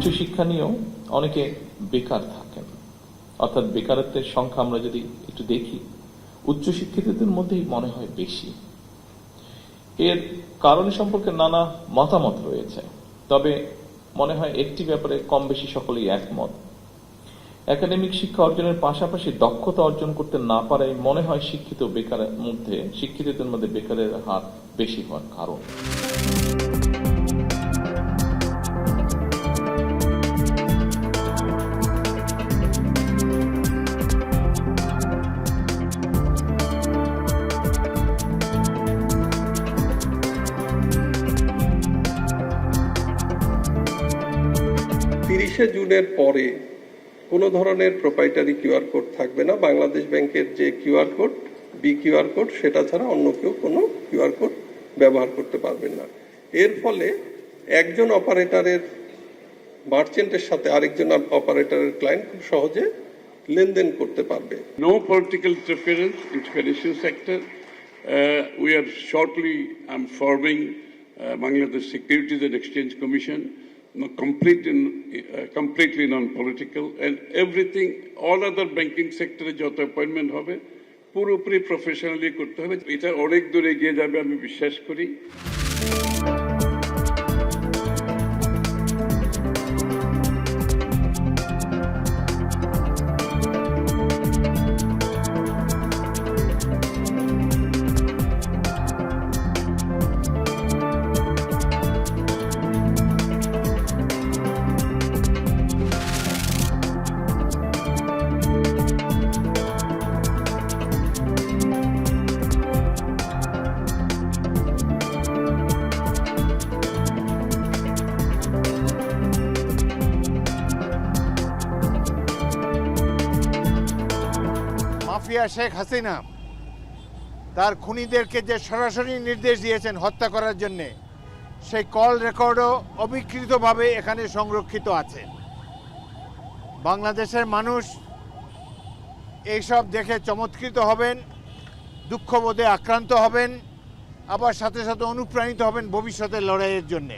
উচ্চশিক্ষা নিয়েও অনেকে বেকার থাকেন, অর্থাৎ বেকারত্বের সংখ্যা আমরা যদি একটু দেখি উচ্চশিক্ষিতদের মধ্যেই মনে হয় বেশি। এর কারণ সম্পর্কে নানা মতামত রয়েছে, তবে মনে হয় একটি ব্যাপারে কম বেশি সকলেই একমত। একাডেমিক শিক্ষা অর্জনের পাশাপাশি দক্ষতা অর্জন করতে না পারায় মনে হয় শিক্ষিতদের মধ্যে বেকারের হার বেশি হওয়ার কারণ। 30শে জুনের পরে কোনো ধরনের প্রোপ্রাইটারি কিউআর কোড থাকবে না। বাংলাদেশ ব্যাংকের যে কিউআর কোড, কিউআর কোড, সেটা ছাড়া অন্য কেউ কোনো কিউআর কোড ব্যবহার করতে পারবেন না। এর ফলে একজন অপারেটরের মার্চেন্টের সাথে আরেকজন অপারেটরের ক্লায়েন্ট খুব সহজে লেনদেন করতে পারবে। No political interference in financial sector. We are shortly forming Bangladesh Securities and Exchange Commission, completely non-political, and everything, all other banking sector যত appointment হবে পুরোপুরি প্রফেশনালি করতে হবে। এটা অনেক দূরে এগিয়ে যাবে আমি বিশ্বাস করি। মাফিয়া শেখ হাসিনা তার খুনিদেরকে যে সরাসরি নির্দেশ দিয়েছেন হত্যা করার জন্য, সেই কল রেকর্ডও অবিকৃতভাবে এখানে সংরক্ষিত আছে। বাংলাদেশের মানুষ এইসব দেখে চমৎকৃত হবেন, দুঃখবোধে আক্রান্ত হবেন, আবার সাথে সাথে অনুপ্রাণিত হবেন ভবিষ্যতের লড়াইয়ের জন্যে।